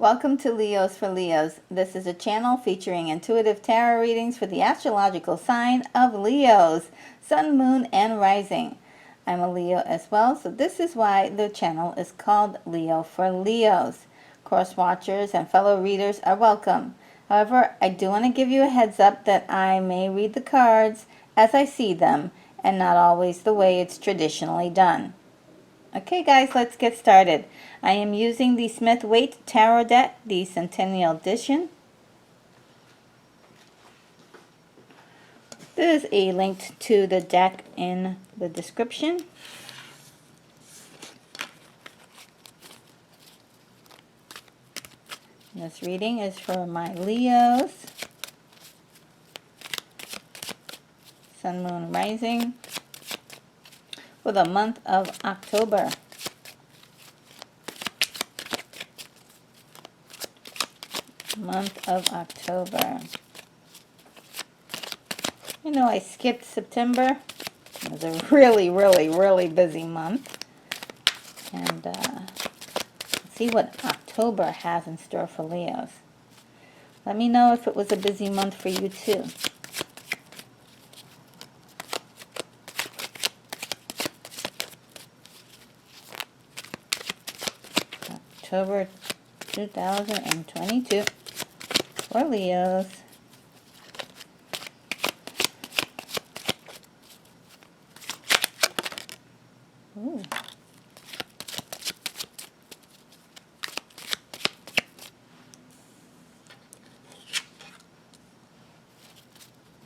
Welcome to Leos for Leos. This is a channel featuring intuitive tarot readings for the astrological sign of Leos, Sun, Moon, and Rising. I'm a Leo as well, so this is why the channel is called Leo for Leos. Cross watchers and fellow readers are welcome. However, I do want to give you a heads up that I may read the cards as I see them and not always the way it's traditionally done. Okay guys, let's get started. I am using the Smith-Waite Tarot deck, the Centennial Edition. There's a link to the deck in the description. This reading is for my Leos, Sun, Moon, Rising, for the month of October. Month of October. You know, I skipped September. It was a really busy month. And let's see what October has in store for Leos. Let me know if it was a busy month for you too. October 2022 for Leos. Ooh.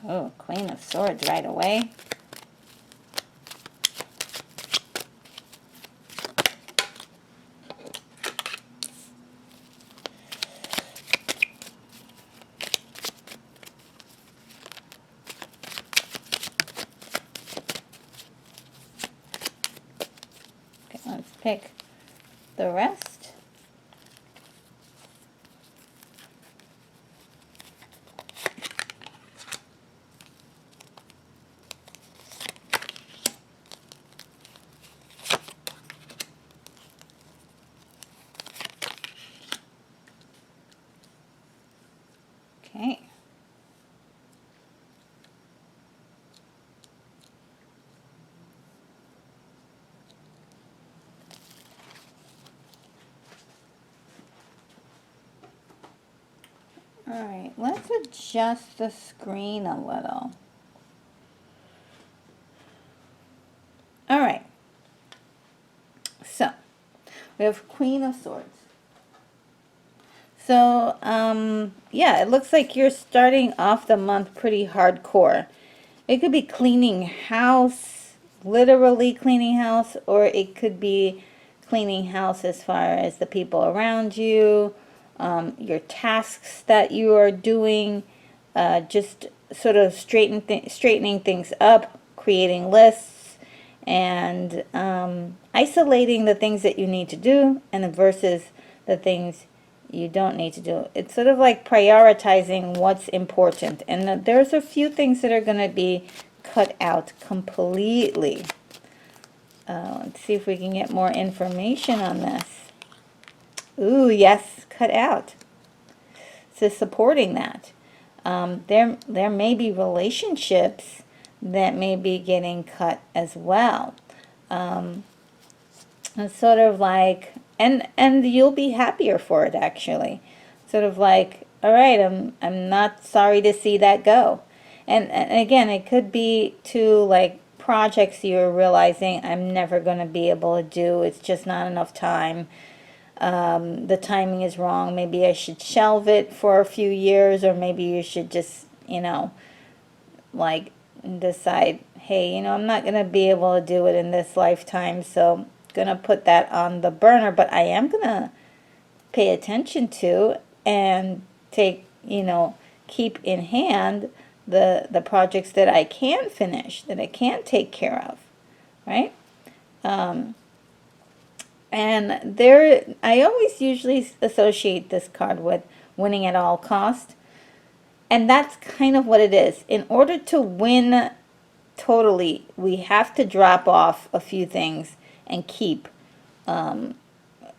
Oh, Queen of Swords right away. Let's pick the rest. Okay. Alright, let's adjust the screen a little. Alright, so we have Queen of Swords. So, yeah, it looks like you're starting off the month pretty hardcore. It could be cleaning house, literally cleaning house, or it could be cleaning house as far as the people around you, your tasks that you are doing, just sort of straightening things up, creating lists, and isolating the things that you need to do and versus the things you don't need to do. It's sort of like prioritizing what's important, and there's a few things that are going to be cut out completely. Let's see if we can get more information on this. Ooh, yes, cut out. So supporting that. There may be relationships that may be getting cut as well. It's sort of like, and you'll be happier for it actually. Sort of like, all right, I'm not sorry to see that go. And again, it could be to like projects you're realizing I'm never going to be able to do. It's just not enough time. The timing is wrong. Maybe I should shelve it for a few years, or maybe you should just, you know, like decide, hey, you know, I'm not going to be able to do it in this lifetime, so going to put that on the burner, but I am going to pay attention to and take, you know, keep in hand the projects that I can finish, that I can take care of, right? And there, I always usually associate this card with winning at all cost. And that's kind of what it is. In order to win totally, we have to drop off a few things and keep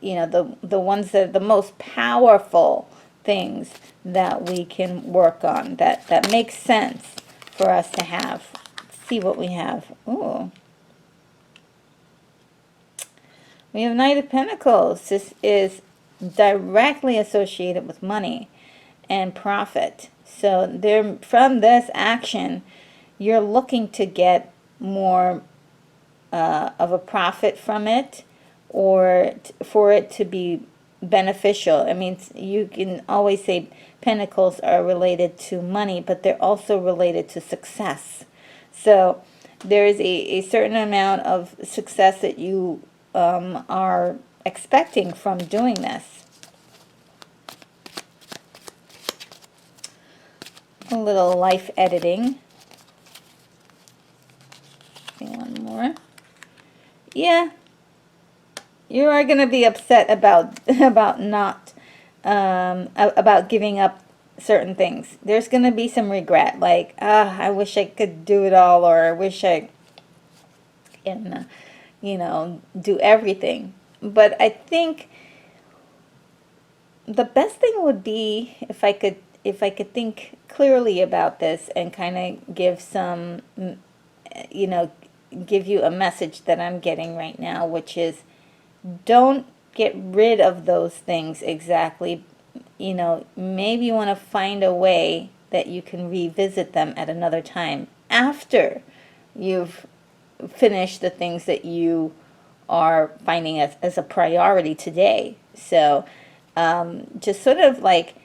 the ones that are the most powerful things that we can work on, that makes sense for us to have. Let's see what we have. Ooh. We have Knight of Pentacles. This is directly associated with money and profit. So there, from this action, you're looking to get more of a profit from it, or for it to be beneficial. I mean, you can always say pentacles are related to money, but they're also related to success. So there is a certain amount of success that you are expecting from doing this. A little life editing. One more. Yeah, you are going to be upset about not about giving up certain things. There's going to be some regret, like, I wish I could do it all, or I wish I can, do everything. But I think the best thing would be if I could think clearly about this and kind of give some, give you a message that I'm getting right now, which is, don't get rid of those things exactly. Maybe you want to find a way that you can revisit them at another time after you've finished the things that you are finding as a priority today. So just sort of like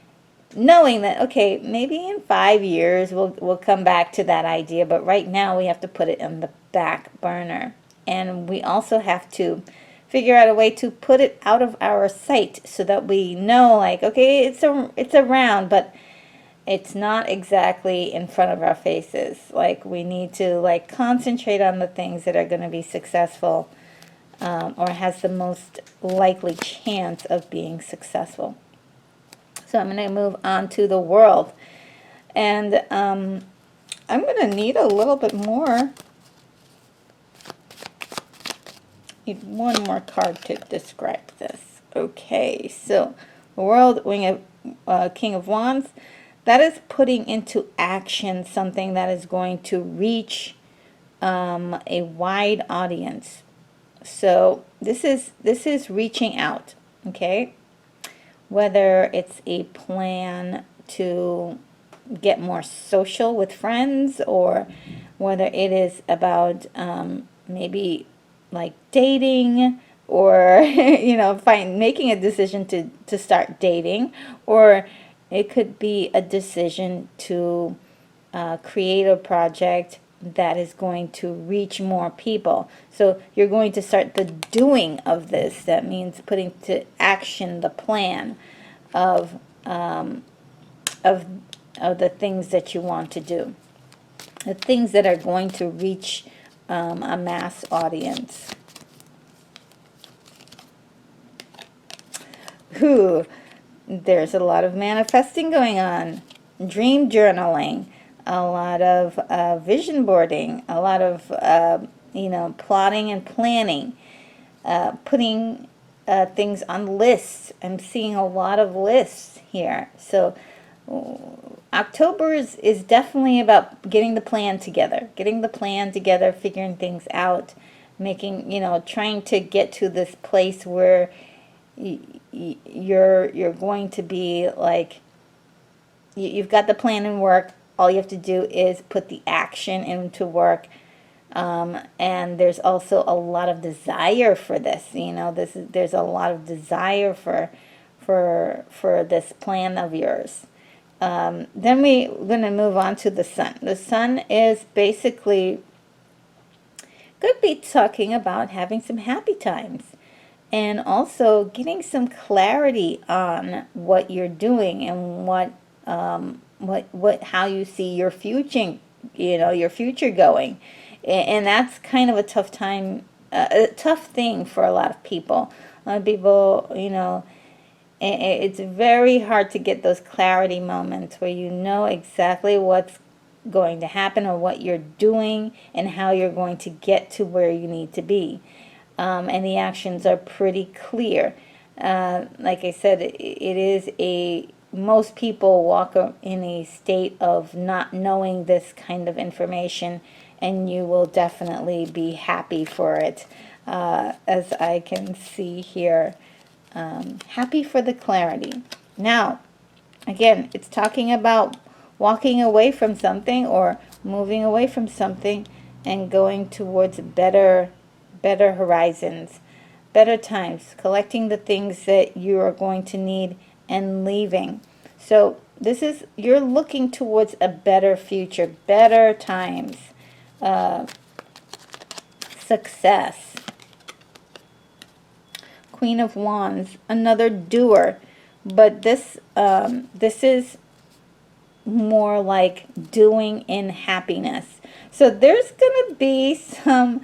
knowing that, okay, maybe in 5 years we'll come back to that idea, but right now we have to put it in the back burner. And we also have to figure out a way to put it out of our sight, so that we know, like, okay, it's around, but it's not exactly in front of our faces. Like, we need to like concentrate on the things that are going to be successful, or has the most likely chance of being successful. So I'm going to move on to the world, and I'm going to need a little bit more. Need one more card to describe this. Okay, so the world, wing of King of Wands, that is putting into action something that is going to reach a wide audience. So this is reaching out, okay? Whether it's a plan to get more social with friends, or whether it is about maybe like dating, or making a decision to start dating, or it could be a decision to create a project that is going to reach more people. So you're going to start the doing of this. That means putting to action the plan of the things that you want to do, the things that are going to reach a mass audience. Ooh, there's a lot of manifesting going on, dream journaling, a lot of vision boarding, a lot of plotting and planning, putting things on lists. I'm seeing a lot of lists here. So October is definitely about getting the plan together, figuring things out, making, trying to get to this place where you're going to be like, you've got the plan in work. All you have to do is put the action into work. And there's also a lot of desire for this. There's a lot of desire for this plan of yours. Then we're going to move on to the sun. The sun is basically, could be talking about having some happy times, and also getting some clarity on what you're doing and how you see your future, your future going. And that's kind of a tough time, a tough thing for a lot of people. A lot of people, it's very hard to get those clarity moments where you know exactly what's going to happen, or what you're doing, and how you're going to get to where you need to be. And the actions are pretty clear. Like I said, it is most people walk in a state of not knowing this kind of information, and you will definitely be happy for it, as I can see here. Happy for the clarity. Now, again, it's talking about walking away from something or moving away from something and going towards better horizons, better times, collecting the things that you are going to need and leaving. So this is, you're looking towards a better future, better times, success. Queen of Wands, another doer, but this is more like doing in happiness. So there's going to be some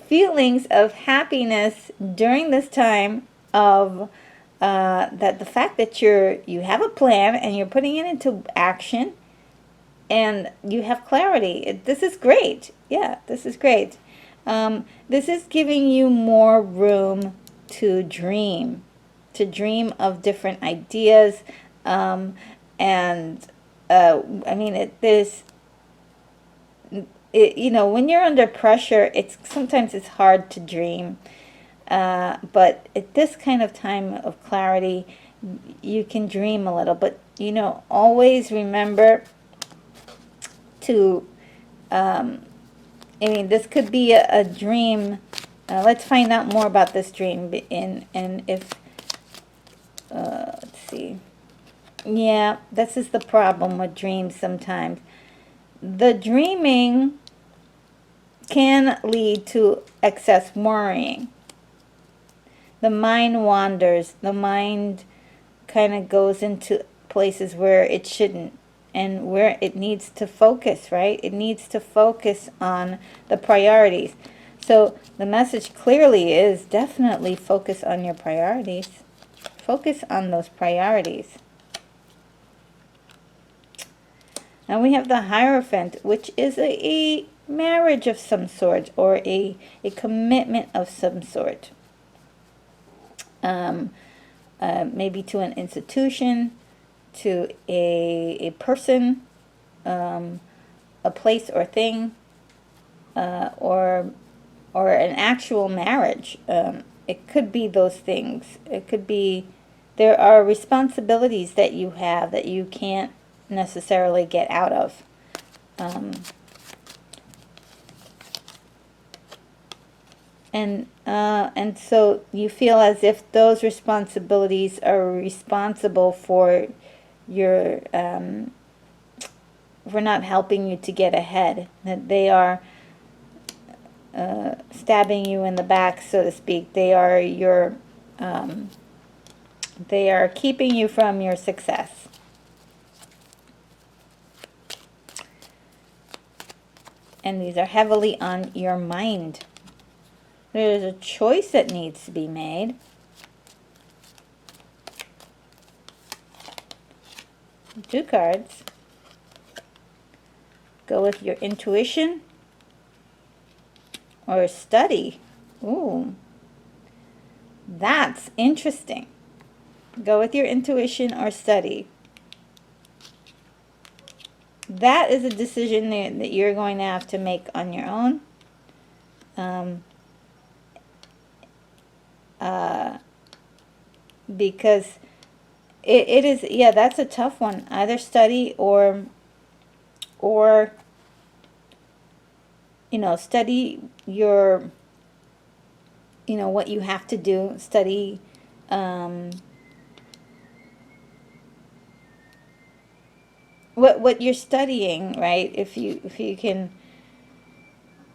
feelings of happiness during this time of that the fact that you have a plan and you're putting it into action and you have clarity. This is great. Yeah, this is great. This is giving you more room to dream of different ideas, and I mean, you know, when you're under pressure, sometimes it's hard to dream. But at this kind of time of clarity, you can dream a little. But you know, always remember to. I mean, this could be a dream. Let's find out more about this dream. And if let's see. Yeah, this is the problem with dreams sometimes. The dreaming can lead to excess worrying. The mind wanders. The mind kind of goes into places where it shouldn't and where it needs to focus, right? It needs to focus on the priorities. So the message clearly is definitely focus on your priorities. Focus on those priorities. Now we have the Hierophant, which is a marriage of some sort, or a commitment of some sort. Maybe to an institution, to a person, a place or thing, or an actual marriage. It could be those things. It could be, there are responsibilities that you have that you can't necessarily get out of. And so you feel as if those responsibilities are responsible for your for not helping you to get ahead, that they are stabbing you in the back, so to speak. They are they are keeping you from your success. And these are heavily on your mind. There's a choice that needs to be made. Two cards. Go with your intuition or study. Ooh, that's interesting. Go with your intuition or study. That is a decision that you're going to have to make on your own. Because it is, yeah, that's a tough one. Either study or you know, study your, you know, what you have to do. Study what you're studying, right? If you can,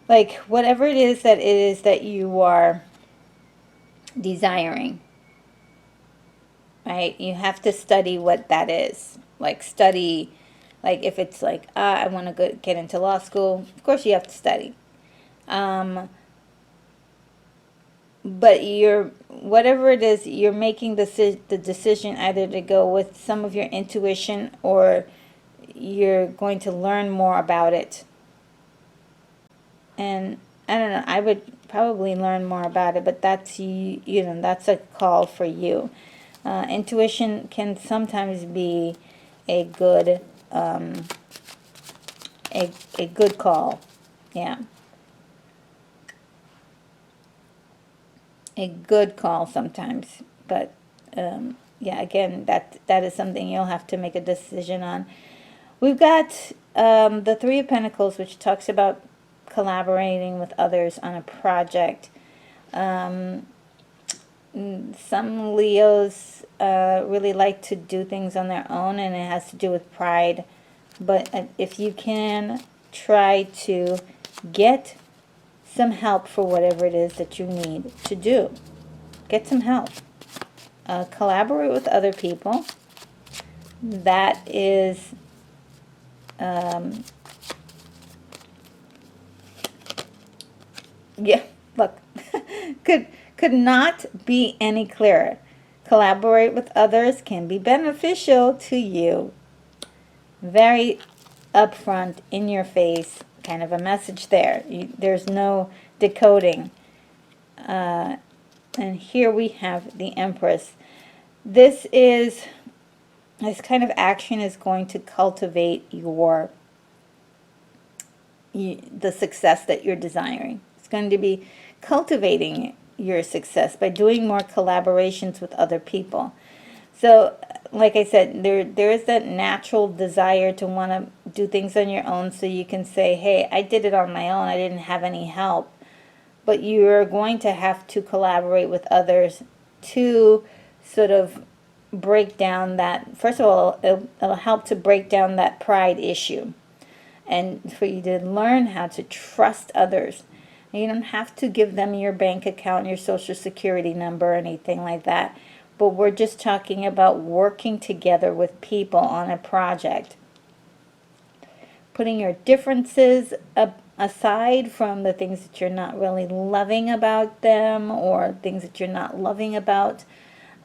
like, whatever it is that you are desiring, right? You have to study what that is. Like, study, like if it's like, I want to get into law school, of course you have to study. But whatever it is, you're making the decision either to go with some of your intuition or you're going to learn more about it. And I don't know, I would probably learn more about it, but that's you know, that's a call for you. Intuition can sometimes be a good a good call. Yeah. A good call sometimes, but yeah, again, that is something you'll have to make a decision on. We've got the Three of Pentacles, which talks about collaborating with others on a project. Some Leos really like to do things on their own, and it has to do with pride. But if you can try to get some help for whatever it is that you need to do, get some help. Collaborate with other people. That is yeah, look, could not be any clearer. Collaborate with others can be beneficial to you. Very upfront, in your face, kind of a message there. There's no decoding. And here we have the Empress. This kind of action is going to cultivate the success that you're desiring. It's going to be cultivating your success by doing more collaborations with other people. So, like I said, there is that natural desire to want to do things on your own, so you can say, hey, I did it on my own, I didn't have any help. But you're going to have to collaborate with others to sort of break down that. First of all, it'll help to break down that pride issue, and for you to learn how to trust others. You don't have to give them your bank account, your social security number, or anything like that. But we're just talking about working together with people on a project. Putting your differences aside from the things that you're not really loving about them, or things that you're not loving about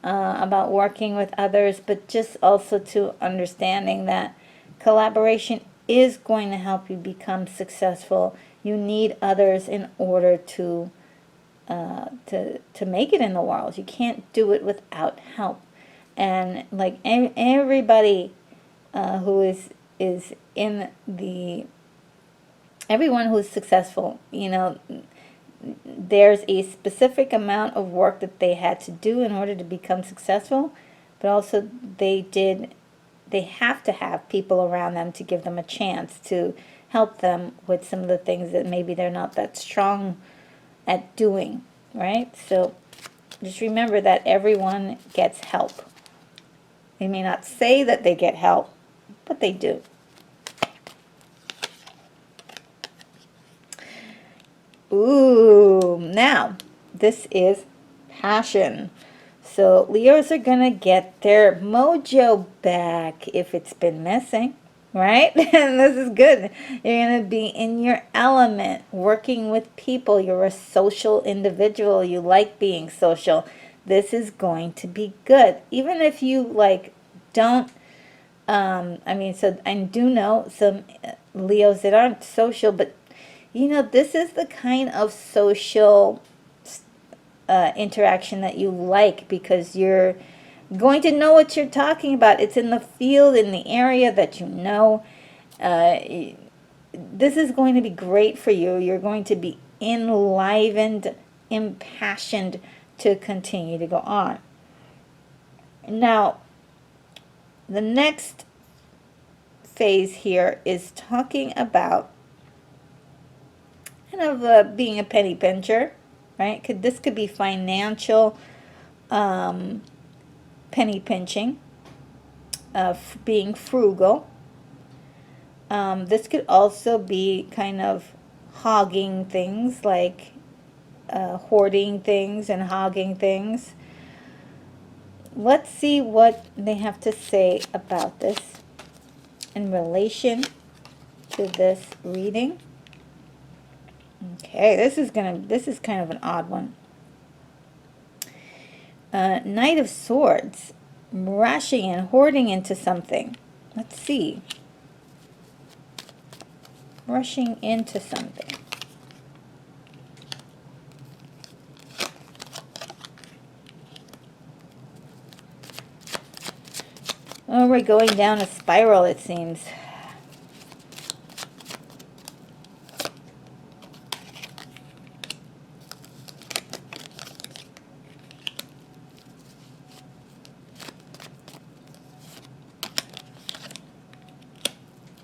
working with others, but just also to understanding that collaboration is going to help you become successful. You need others in order to make it in the world. You can't do it without help. And like everybody who is in everyone who's successful, you know, there's a specific amount of work that they had to do in order to become successful, but also they have to have people around them to give them a chance to help them with some of the things that maybe they're not that strong at doing, right? So just remember that everyone gets help. They may not say that they get help, but they do. Ooh, now this is passion. So Leos are going to get their mojo back if it's been missing, right? And this is good. You're going to be in your element, working with people. You're a social individual. You like being social. This is going to be good. Even if you like don't, so I do know some Leos that aren't social, but you know, this is the kind of social interaction that you like, because you're going to know what you're talking about. It's in the field, in the area that you know. This is going to be great for you. You're going to be enlivened, impassioned to continue to go on. Now, the next phase here is talking about kind of being a penny pincher, right? This could be financial penny pinching, being frugal. This could also be kind of hogging things, like hoarding things and hogging things. Let's see what they have to say about this in relation to this reading. Okay, this is kind of an odd one. Knight of Swords, rushing and hoarding into something. Let's see. Rushing into something. Oh, we're going down a spiral, it seems.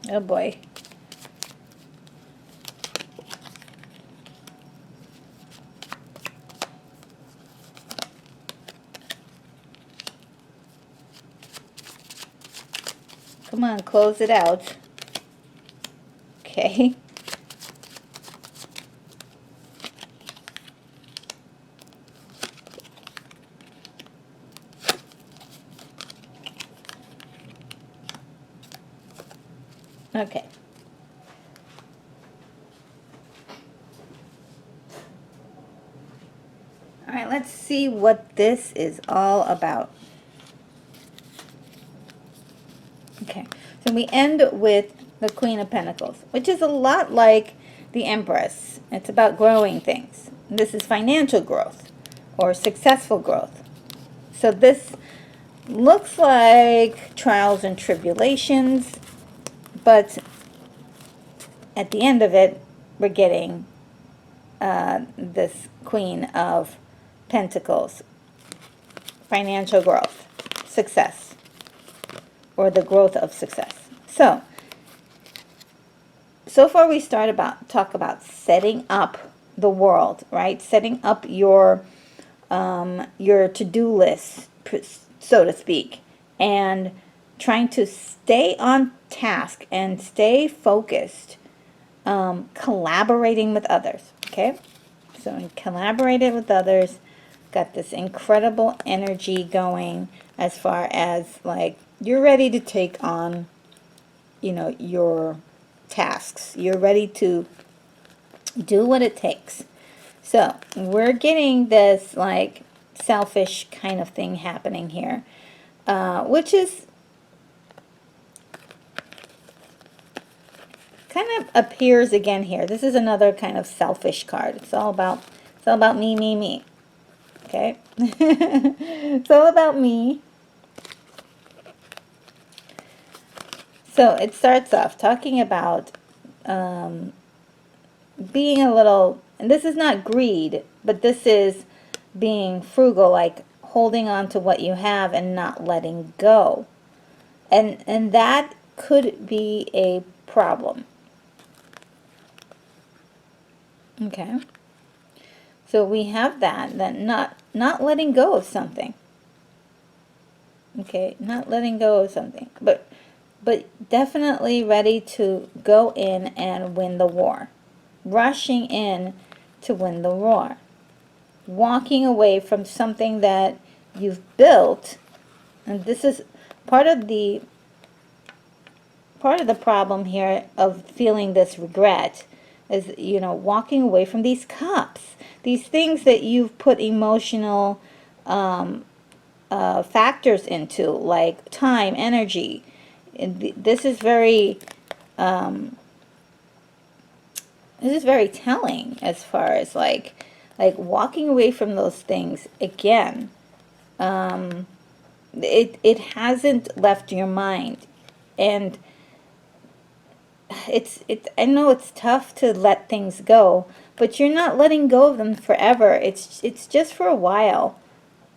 Oh boy. Come on, close it out. Okay. Okay. All right, let's see what this is all about. Okay, so we end with the Queen of Pentacles, which is a lot like the Empress. It's about growing things. This is financial growth or successful growth. So this looks like trials and tribulations, but at the end of it, we're getting this Queen of Pentacles, financial growth, success, or the growth of success. So far we talk about setting up the world, right? Setting up your to-do list, so to speak, and trying to stay on task and stay focused, collaborating with others, okay? So in collaborating with others, got this incredible energy going as far as like you're ready to take on, your tasks. You're ready to do what it takes. So we're getting this like selfish kind of thing happening here, which is kind of appears again here. This is another kind of selfish card. It's all about me, me, me. Okay, it's all about me. So it starts off talking about being a little, and this is not greed, but this is being frugal, like holding on to what you have and not letting go. And that could be a problem. Okay. So we have that not letting go of something. Okay, not letting go of something. But definitely ready to go in and win the war. Rushing in to win the war. Walking away from something that you've built, and this is part of the problem here of feeling this regret is, walking away from these cups, these things that you've put emotional factors into, like time, energy. This is very telling as far as like walking away from those things again. It hasn't left your mind, and I know it's tough to let things go, but you're not letting go of them forever. It's just for a while.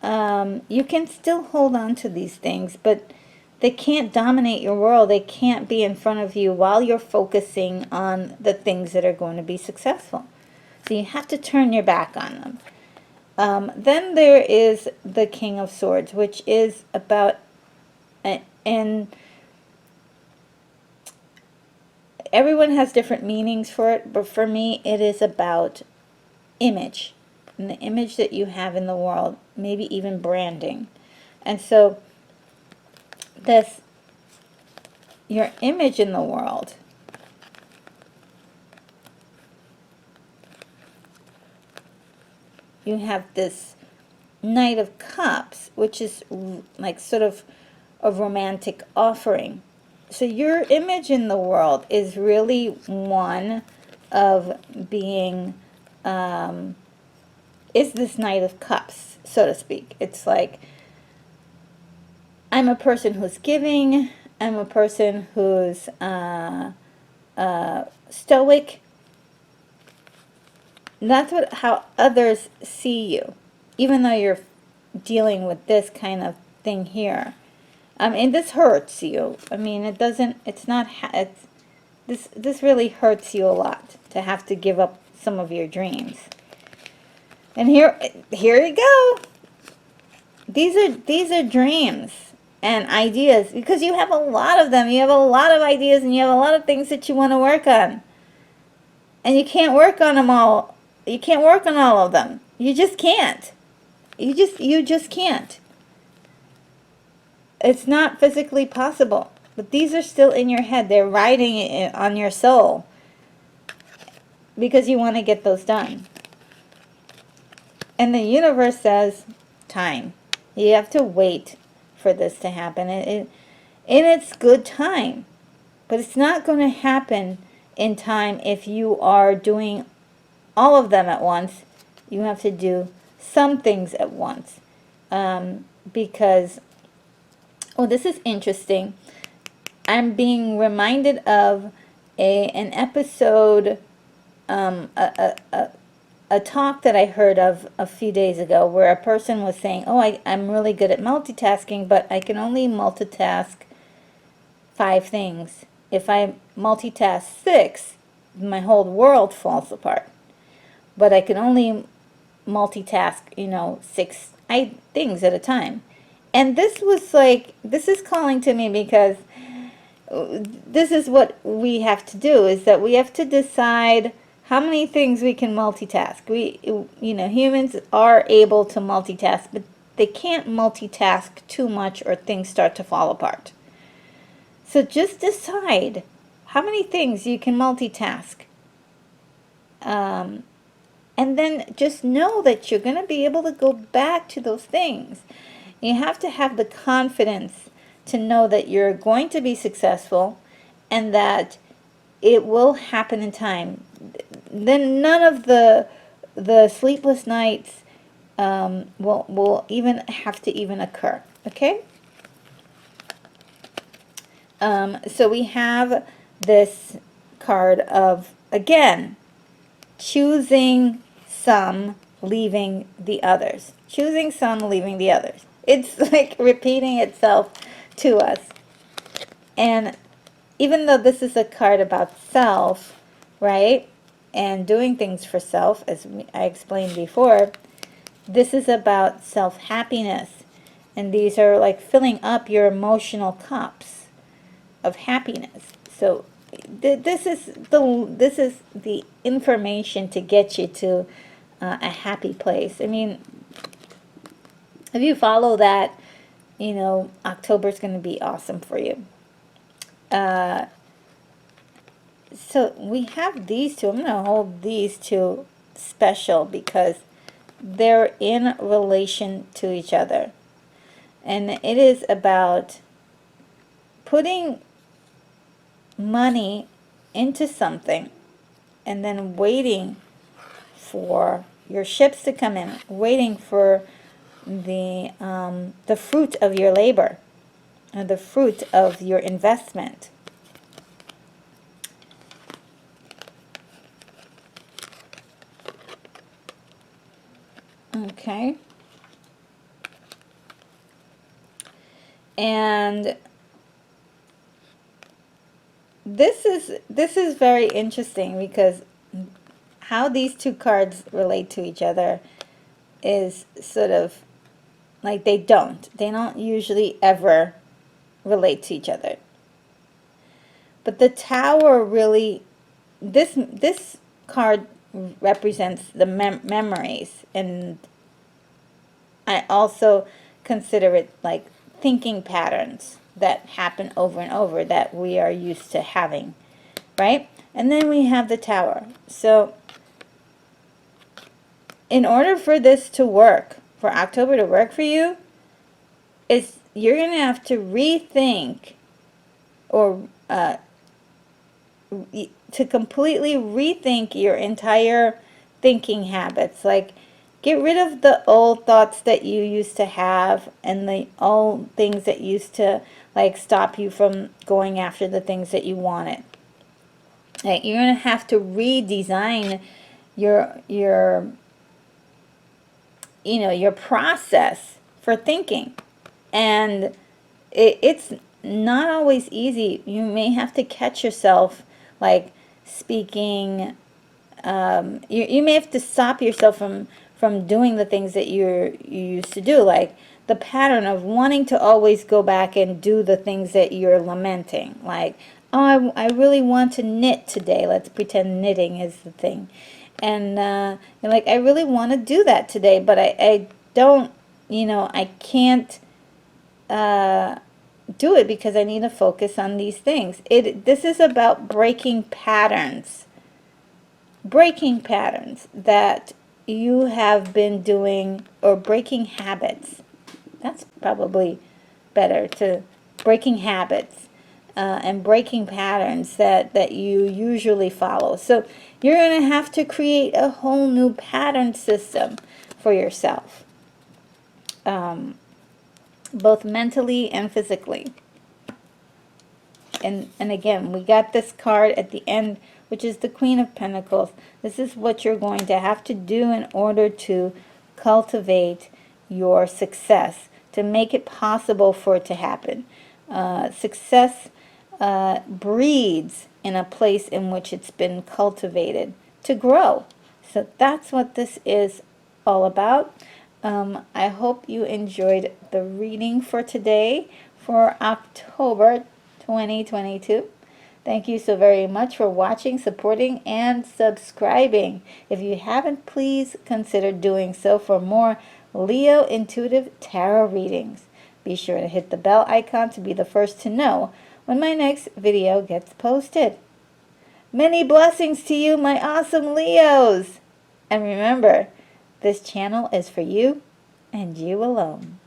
You can still hold on to these things, but they can't dominate your world. They can't be in front of you while you're focusing on the things that are going to be successful. So you have to turn your back on them. Then there is the King of Swords, which is about, and everyone has different meanings for it, but for me it is about image, and the image that you have in the world, maybe even branding. And so your image in the world, you have this Knight of Cups, which is like sort of a romantic offering. So your image in the world is really one of being, is this Knight of Cups, so to speak. It's like, I'm a person who's giving. I'm a person who's stoic. That's how others see you, even though you're dealing with this kind of thing here. And this hurts you. I mean, it doesn't. It's not. It's this really hurts you a lot to have to give up some of your dreams. And here you go. These are dreams and ideas, because you have a lot of them. You have a lot of ideas, and you have a lot of things that you want to work on. And you can't work on them all. You can't work on all of them. You just can't. You just can't. It's not physically possible. But these are still in your head. They're riding it on your soul because you want to get those done. And the universe says, time. You have to wait for this to happen. In its good time. But it's not going to happen in time if you are doing all of them at once. You have to do some things at once. Because, oh, this is interesting. I'm being reminded of an episode, a talk that I heard of a few days ago, where a person was saying, oh, I'm really good at multitasking, but I can only multitask 5 things. If I multitask 6, my whole world falls apart. But I can only multitask, 6 things at a time. And this was like, this is calling to me, because this is what we have to do, is that we have to decide how many things we can multitask. Humans are able to multitask, but they can't multitask too much or things start to fall apart. So just decide how many things you can multitask. And then just know that you're going to be able to go back to those things. You have to have the confidence to know that you're going to be successful and that it will happen in time. Then none of the sleepless nights will even have to even occur. Okay? So we have this card of, again, choosing some, leaving the others. Choosing some, leaving the others. It's like repeating itself to us. And even though this is a card about self, right, and doing things for self, as I explained before, this is about self-happiness. And these are like filling up your emotional cups of happiness. So this is the information to get you to a happy place. I mean, if you follow that, October's going to be awesome for you. So we have these two. I'm going to hold these two special because they're in relation to each other. And it is about putting money into something and then waiting for your ships to come in, waiting for the fruit of your labor, the fruit of your investment. Okay. And this is very interesting, because how these two cards relate to each other is sort of like they don't usually ever relate to each other. But the Tower really, this card represents the memories, and I also consider it like thinking patterns that happen over and over that we are used to having, right? And then we have the Tower. So in order for this to work, for October to work for you, you're going to have to rethink, or to completely rethink your entire thinking habits. Like, Get rid of the old thoughts that you used to have and the old things that used to like stop you from going after the things that you wanted. Like, you're going to have to redesign your your process for thinking. And it's not always easy. You may have to catch yourself like speaking. You may have to stop yourself from doing the things that you used to do, like the pattern of wanting to always go back and do the things that you're lamenting, like, oh, I really want to knit today. Let's pretend knitting is the thing. And you're like, I really want to do that today, but I don't, I can't do it because I need to focus on these things. This is about breaking patterns. Breaking patterns that you have been doing, or breaking habits. That's probably better, to breaking habits and breaking patterns that you usually follow. So you're going to have to create a whole new pattern system for yourself, both mentally and physically. And again, we got this card at the end, which is the Queen of Pentacles. This is what you're going to have to do in order to cultivate your success, to make it possible for it to happen. Success breeds in a place in which it's been cultivated to grow. So that's what this is all about. I hope you enjoyed the reading for today for October 2022. Thank you so very much for watching, supporting, and subscribing. If you haven't, please consider doing so for more Leo Intuitive Tarot readings. Be sure to hit the bell icon to be the first to know when my next video gets posted. Many blessings to you, my awesome Leos! And remember, this channel is for you and you alone.